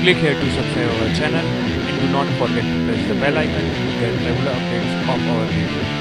Click here to subscribe our channel and do not forget to press the bell icon to get regular updates of our videos.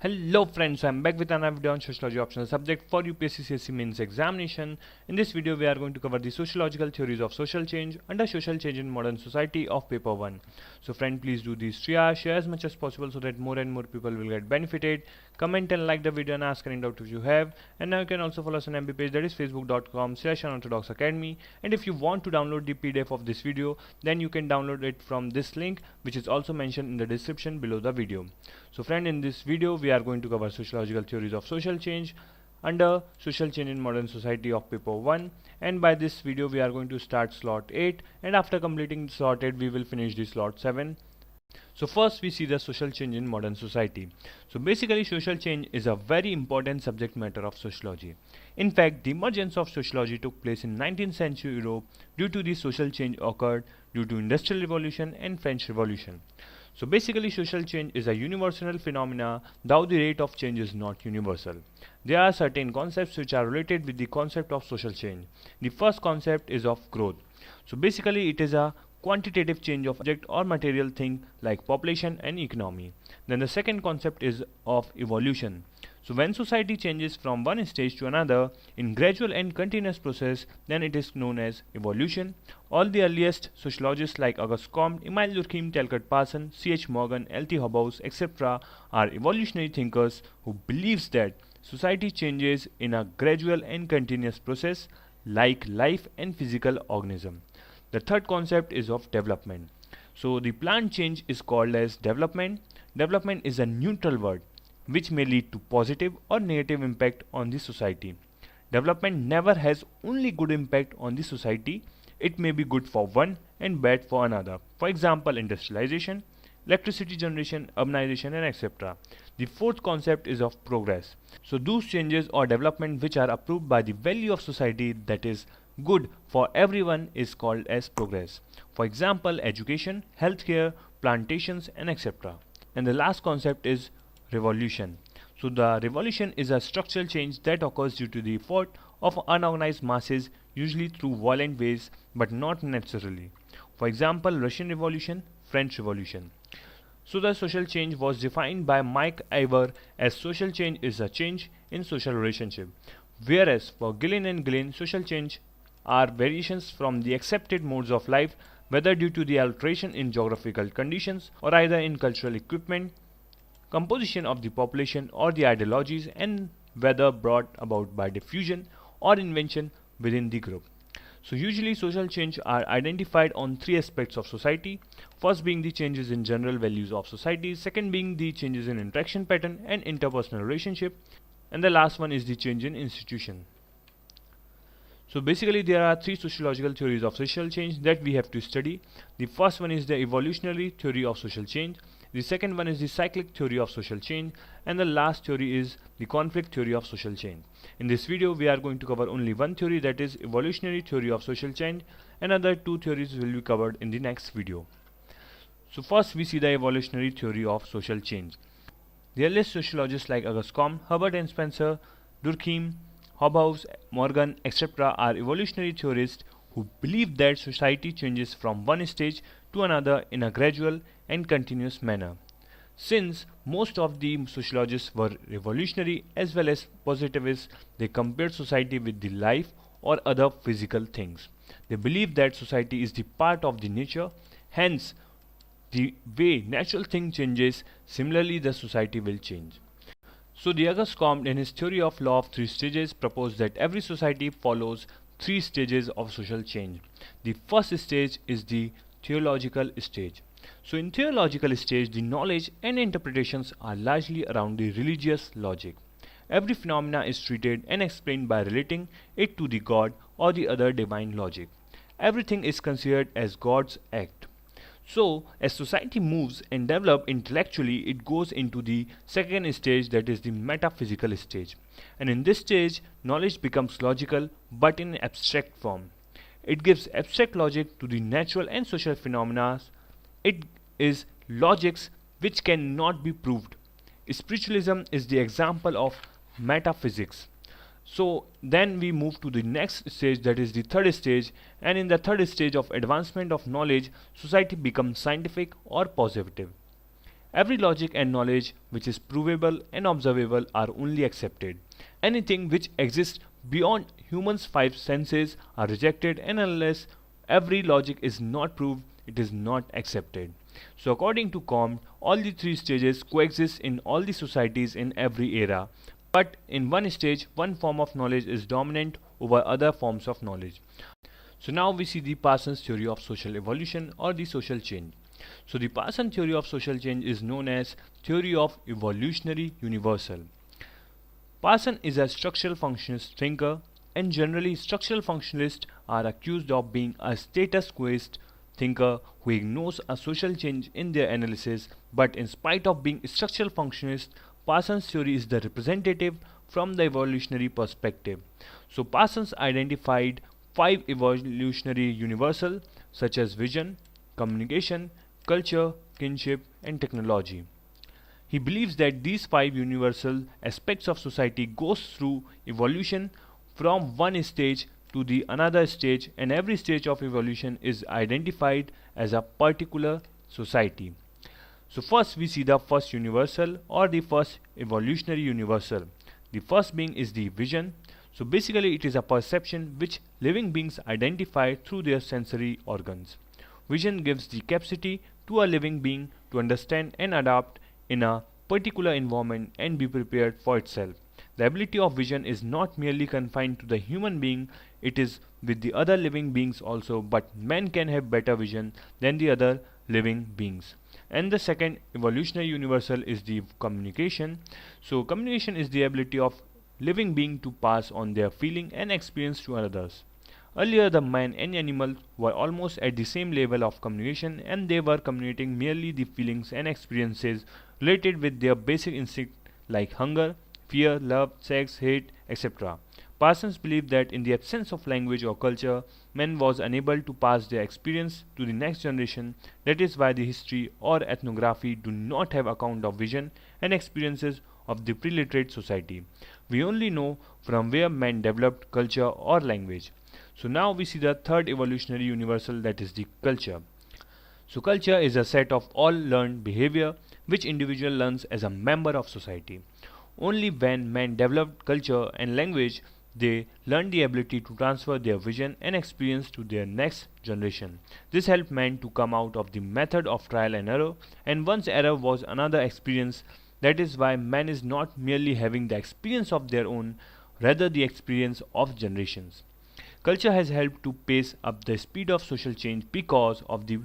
Hello friends, I am back with another video on Sociology optional subject for UPSC CSE mains examination. In this video we are going to cover the sociological theories of social change under social change in modern society of paper 1. So friend, please do this share as much as possible so that more and more people will get benefited. Comment and like the video and ask any doubt if you have. And now you can also follow us on MB page, that is facebook.com/Unorthodox Academy. And if you want to download the PDF of this video, then you can download it from this link, which is also mentioned in the description below the video. So friend, in this video we are going to cover sociological theories of social change under social change in modern society of paper 1, and by this video we are going to start slot 8, and after completing slot 8 we will finish the slot 7. So first we see the social change in modern society. So basically social change is a very important subject matter of sociology. In fact, the emergence of sociology took place in 19th century Europe due to the social change occurred due to Industrial Revolution and French Revolution. So basically social change is a universal phenomena, though the rate of change is not universal. There are certain concepts which are related with the concept of social change. The first concept is of growth. So basically it is a quantitative change of object or material thing like population and economy. Then the second concept is of evolution. So when society changes from one stage to another in gradual and continuous process, then it is known as evolution. All the earliest sociologists like Auguste Comte, Emile Durkheim, Talcott Parsons, C.H. Morgan, L.T. Hobhouse, etc. are evolutionary thinkers who believes that society changes in a gradual and continuous process like life and physical organism. The third concept is of development. So the planned change is called as development. Development is a neutral word which may lead to positive or negative impact on the society. Development never has only good impact on the society. It may be good for one and bad for another. For example, industrialization, electricity generation, urbanization, and etc. The fourth concept is of progress. So those changes or development which are approved by the value of society, that is good for everyone, is called as progress. For example, education, healthcare, plantations, and etc. And the last concept is revolution. So the revolution is a structural change that occurs due to the effort of unorganized masses, usually through violent ways, but not necessarily. For example, Russian Revolution, French Revolution. So the social change was defined by Mike Iver as social change is a change in social relationship, whereas for Gillen and Gillen, social change are variations from the accepted modes of life, whether due to the alteration in geographical conditions or either in cultural equipment, composition of the population, or the ideologies, and whether brought about by diffusion or invention within the group. So usually social change are identified on three aspects of society. First being the changes in general values of society, second being the changes in interaction pattern and interpersonal relationship, and the last one is the change in institution. So basically there are three sociological theories of social change that we have to study. The first one is the evolutionary theory of social change. The second one is the cyclic theory of social change, and the last theory is the conflict theory of social change. In this video we are going to cover only one theory, that is evolutionary theory of social change, and other two theories will be covered in the next video. So first we see the evolutionary theory of social change. The earliest sociologists like Auguste Comte, Herbert and Spencer, Durkheim, Hobhouse, Morgan, etc. are evolutionary theorists who believe that society changes from one stage to another in a gradual and continuous manner. Since most of the sociologists were revolutionary as well as positivists, they compared society with the life or other physical things. They believe that society is the part of the nature, hence the way natural thing changes, similarly the society will change. So the Auguste Comte in his theory of law of three stages proposed that every society follows three stages of social change. The first stage is the theological stage. So in theological stage, the knowledge and interpretations are largely around the religious logic. Every phenomena is treated and explained by relating it to the God or the other divine logic. Everything is considered as God's act. So as society moves and develops intellectually, it goes into the second stage, that is the metaphysical stage. And in this stage, knowledge becomes logical but in abstract form. It gives abstract logic to the natural and social phenomena. It is logics which cannot be proved. Spiritualism is the example of metaphysics. So then we move to the next stage, that is the third stage, and in the third stage of advancement of knowledge, society becomes scientific or positive. Every logic and knowledge which is provable and observable are only accepted. Anything which exists beyond humans' five senses are rejected, and unless every logic is not proved, it is not accepted. So according to Comte, all the three stages coexist in all the societies in every era. But in one stage, one form of knowledge is dominant over other forms of knowledge. So now we see the Parsons theory of social evolution or the social change. So the Parsons theory of social change is known as theory of evolutionary universal. Parsons is a structural functionalist thinker, and generally structural functionalists are accused of being a status quoist thinker who ignores a social change in their analysis. But in spite of being structural functionalist, Parsons theory is the representative from the evolutionary perspective. So Parsons identified five evolutionary universal such as vision, communication, culture, kinship, and technology. He believes that these five universal aspects of society goes through evolution from one stage to the another stage, and every stage of evolution is identified as a particular society. So first we see the first universal or the first evolutionary universal. The first being is the vision. So basically it is a perception which living beings identify through their sensory organs. Vision gives the capacity to a living being to understand and adapt in a particular environment and be prepared for itself. The ability of vision is not merely confined to the human being, it is with the other living beings also, but man can have better vision than the other living beings. And the second evolutionary universal is the communication. So communication is the ability of living being to pass on their feeling and experience to others. Earlier the man and animal were almost at the same level of communication, and they were communicating merely the feelings and experiences related with their basic instinct like hunger, fear, love, sex, hate, etc. Parsons believed that in the absence of language or culture, man was unable to pass their experience to the next generation. That is why the history or ethnography do not have account of vision and experiences of the pre-literate society. We only know from where man developed culture or language. So now we see the third evolutionary universal, that is the culture. So culture is a set of all learned behavior which individual learns as a member of society. Only when man developed culture and language, they learn the ability to transfer their vision and experience to their next generation. This helped man to come out of the method of trial and error, and once error was another experience. That is why man is not merely having the experience of their own, rather the experience of generations. Culture has helped to pace up the speed of social change because of the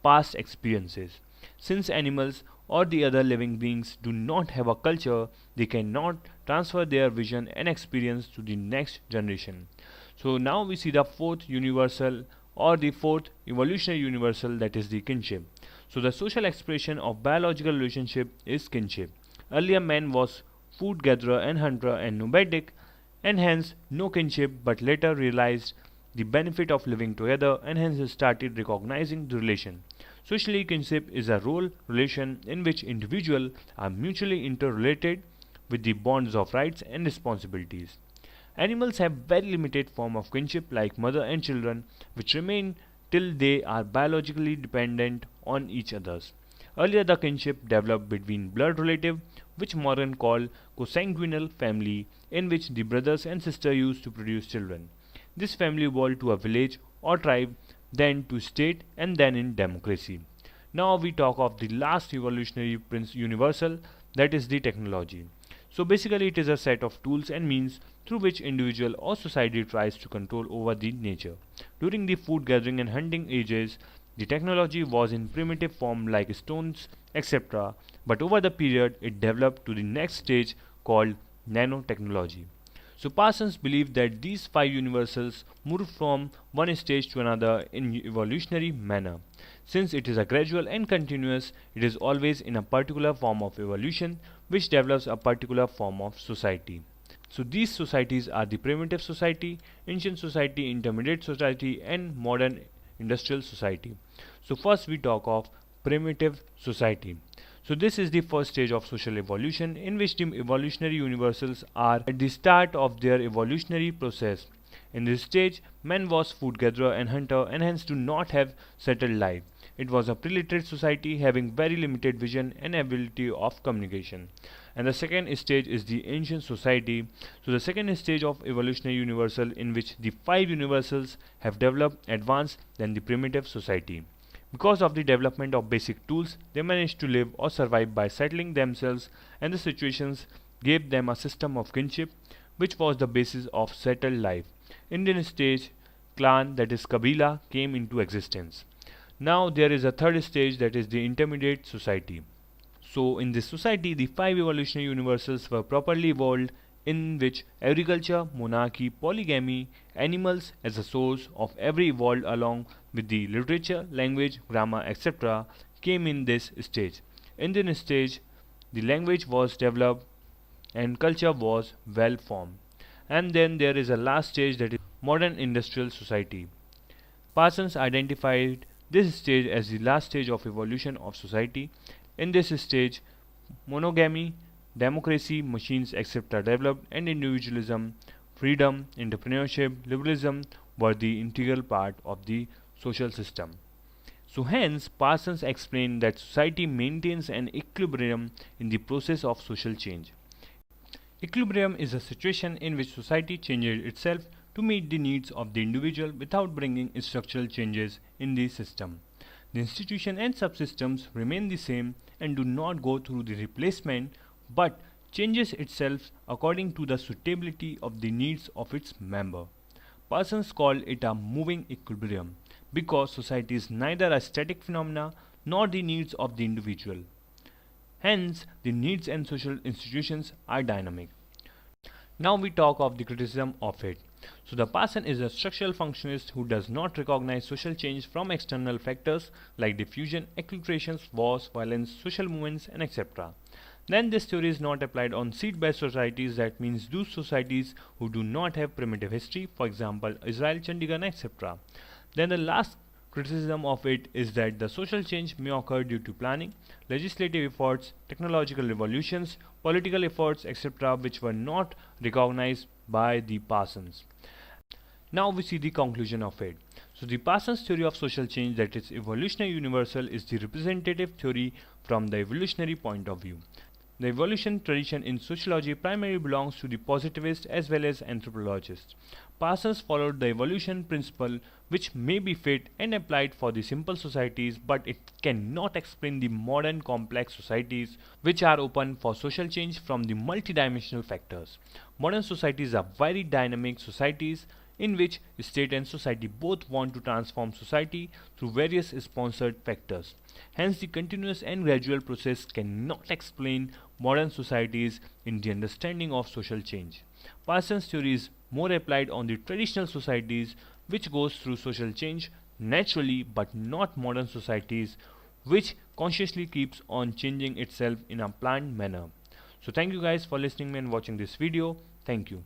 past experiences. Since animals or the other living beings do not have a culture, they cannot transfer their vision and experience to the next generation. So now we see the fourth universal or the fourth evolutionary universal, that is the kinship. So the social expression of biological relationship is kinship. Earlier man was food gatherer and hunter and nomadic, and hence no kinship, but later realized the benefit of living together and hence started recognizing the relation. Socially, kinship is a role relation in which individuals are mutually interrelated with the bonds of rights and responsibilities. Animals have very limited form of kinship like mother and children, which remain till they are biologically dependent on each others. Earlier the kinship developed between blood relative, which modern call consanguineal family, in which the brothers and sisters used to produce children. This family evolved to a village or tribe, then to state, and then in democracy. Now we talk of the last evolutionary universal, that is the technology. So basically it is a set of tools and means through which individual or society tries to control over the nature. During the food gathering and hunting ages, the technology was in primitive form like stones, etc. But over the period it developed to the next stage called nanotechnology. So Parsons believed that these five universals move from one stage to another in evolutionary manner. Since it is a gradual and continuous, it is always in a particular form of evolution which develops a particular form of society. So these societies are the primitive society, ancient society, intermediate society, and modern industrial society. So first we talk of primitive society. So this is the first stage of social evolution, in which the evolutionary universals are at the start of their evolutionary process. In this stage, man was food gatherer and hunter and hence do not have settled life. It was a pre-literate society having very limited vision and ability of communication. And the second stage is the ancient society. So the second stage of evolutionary universal, in which the five universals have developed advanced than the primitive society. Because of the development of basic tools, they managed to live or survive by settling themselves, and the situations gave them a system of kinship which was the basis of settled life. In this stage, clan, that is Kabila, came into existence. Now there is a third stage, that is the intermediate society. So in this society, the five evolutionary universals were properly evolved, in which agriculture, monarchy, polygamy, animals as a source of every evolved along with the literature, language, grammar, etc. came in this stage. In this stage, the language was developed and culture was well formed. And then there is a last stage, that is modern industrial society. Parsons identified this stage as the last stage of evolution of society. In this stage, monogamy, democracy, machines, etc. developed, and individualism, freedom, entrepreneurship, liberalism were the integral part of the social system. So hence, Parsons explained that society maintains an equilibrium in the process of social change. Equilibrium is a situation in which society changes itself to meet the needs of the individual without bringing structural changes in the system. The institution and subsystems remain the same and do not go through the replacement, but changes itself according to the suitability of the needs of its member. Parsons called it a moving equilibrium because society is neither a static phenomena nor the needs of the individual. Hence, the needs and social institutions are dynamic. Now we talk of the criticism of it. So the Parson is a structural functionalist who does not recognize social change from external factors like diffusion, acculturations, wars, violence, social movements, and etc. Then this theory is not applied on seed-based societies, that means those societies who do not have primitive history, for example Israel, Chandigarh, etc. Then the last criticism of it is that the social change may occur due to planning, legislative efforts, technological revolutions, political efforts, etc., which were not recognized by the Parsons. Now we see the conclusion of it. So the Parsons theory of social change, that is evolutionary universal, is the representative theory from the evolutionary point of view. The evolution tradition in sociology primarily belongs to the positivist as well as anthropologists. Parsons followed the evolution principle, which may be fit and applied for the simple societies, but it cannot explain the modern complex societies which are open for social change from the multidimensional factors. Modern societies are very dynamic societies in which state and society both want to transform society through various sponsored factors. Hence, the continuous and gradual process cannot explain modern societies in the understanding of social change. Parsons' theory is more applied on the traditional societies which goes through social change naturally, but not modern societies which consciously keeps on changing itself in a planned manner. So thank you guys for listening and watching this video. Thank you.